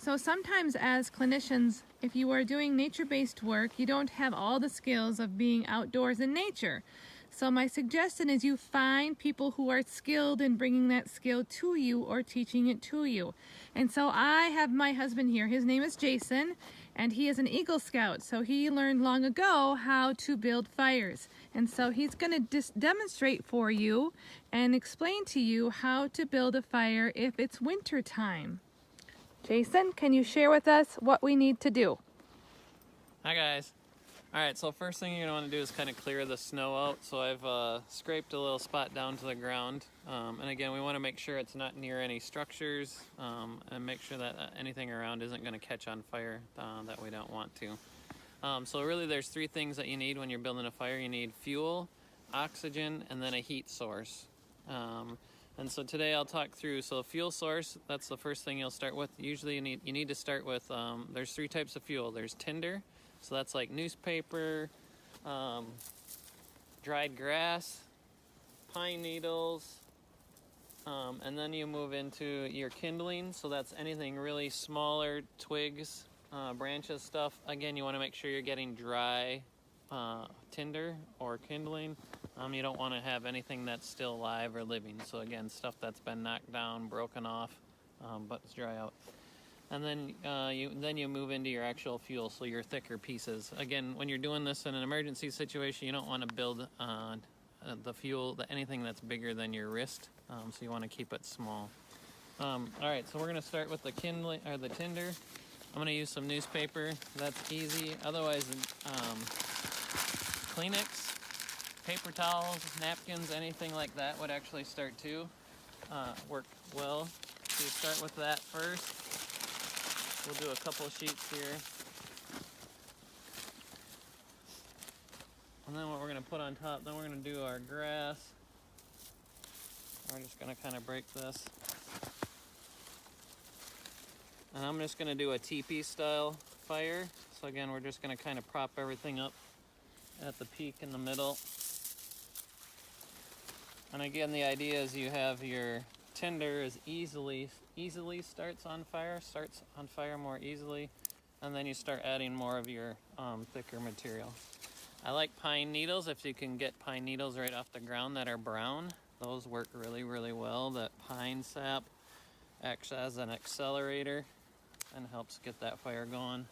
So sometimes as clinicians, if you are doing nature-based work, you don't have all the skills of being outdoors in nature. So my suggestion is you find people who are skilled in bringing that skill to you or teaching it to you. And so I have my husband here. His name is Jason, and he is an Eagle Scout. So he learned long ago how to build fires. And so he's going to demonstrate for you and explain to you how to build a fire if it's winter time. Jason, can you share with us what we need to do? Hi guys. Alright, so first thing you're going to want to do is kind of clear the snow out. So I've scraped a little spot down to the ground. And again, we want to make sure it's not near any structures and make sure that anything around isn't going to catch on fire that we don't want to. So really there's three things that you need when you're building a fire. You need fuel, oxygen, and then a heat source. And so today I'll talk through, so a fuel source, that's the first thing you'll start with. Usually you need to start with, there's three types of fuel. There's tinder, so that's like newspaper, dried grass, pine needles, and then you move into your kindling, so that's anything really smaller, twigs, branches, stuff. Again, you want to make sure you're getting dry tinder or kindling. You don't want to have anything that's still alive or living. So again, stuff that's been knocked down, broken off, but it's dry out. And then you move into your actual fuel, so your thicker pieces. Again, when you're doing this in an emergency situation, you don't want to build the fuel, anything that's bigger than your wrist. So you want to keep it small. All right, so we're going to start with the kindling or the tinder. I'm going to use some newspaper. That's easy. Otherwise, Kleenex, paper towels, napkins, anything like that would actually start too. Work well. So you start with that first. We'll do a couple sheets here. And then what we're going to put on top, then we're going to do our grass. We're just going to kind of break this. And I'm just going to do a teepee style fire. So again, we're just going to kind of prop everything up at the peak in the middle. And again, the idea is you have your tinder is easily starts on fire more easily, and then you start adding more of your thicker material. I like pine needles. If you can get pine needles right off the ground that are brown, those work really, really well. That pine sap acts as an accelerator and helps get that fire going.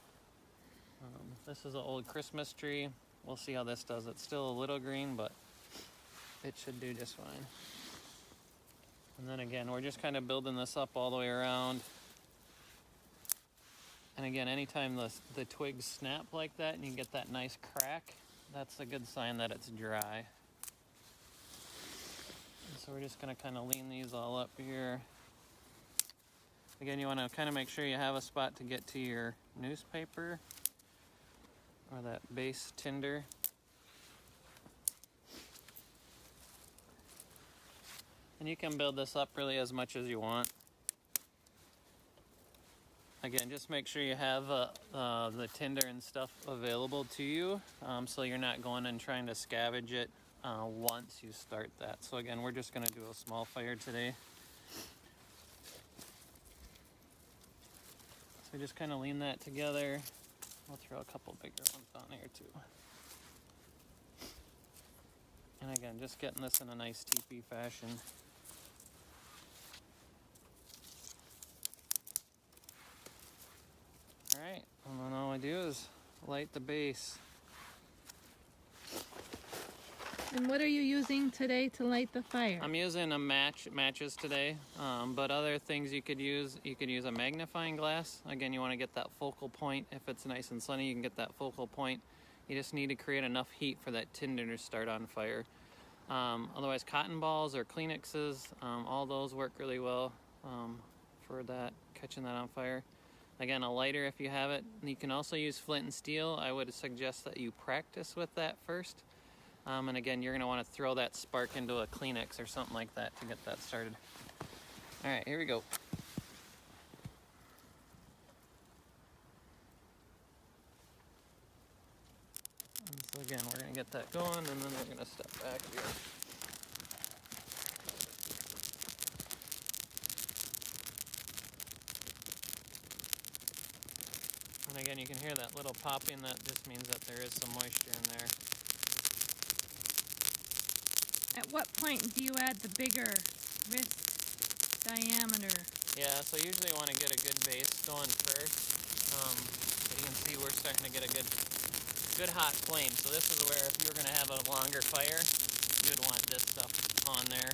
This is an old Christmas tree. We'll see how this does. It's still a little green, but it should do just fine. And then again, we're just kind of building this up all the way around. And again, anytime the twigs snap like that and you get that nice crack, that's a good sign that it's dry. And so we're just going to kind of lean these all up here. Again, you want to kind of make sure you have a spot to get to your newspaper or that base tinder. And you can build this up really as much as you want. Again, just make sure you have the tinder and stuff available to you, so you're not going and trying to scavenge it once you start that. So again, we're just going to do a small fire today. So just kind of lean that together. We'll throw a couple bigger ones down here too. And again, just getting this in a nice teepee fashion. Alright, and then all I do is light the base. And what are you using today to light the fire? I'm using matches today, but other things you could use a magnifying glass. Again, you want to get that focal point. If it's nice and sunny, you can get that focal point. You just need to create enough heat for that tinder to start on fire. Otherwise, cotton balls or Kleenexes, all those work really well for that, catching that on fire. Again, a lighter if you have it. You can also use flint and steel. I would suggest that you practice with that first. And again, you're going to want to throw that spark into a Kleenex or something like that to get that started. All right, here we go. And so again, we're going to get that going, and then we're going to step back here. And again, you can hear that little popping. That just means that there is some moisture in there. At what point do you add the bigger wrist diameter? Yeah, so usually you want to get a good base going first. But you can see we're starting to get a good hot flame. So this is where if you're going to have a longer fire, you would want this stuff on there.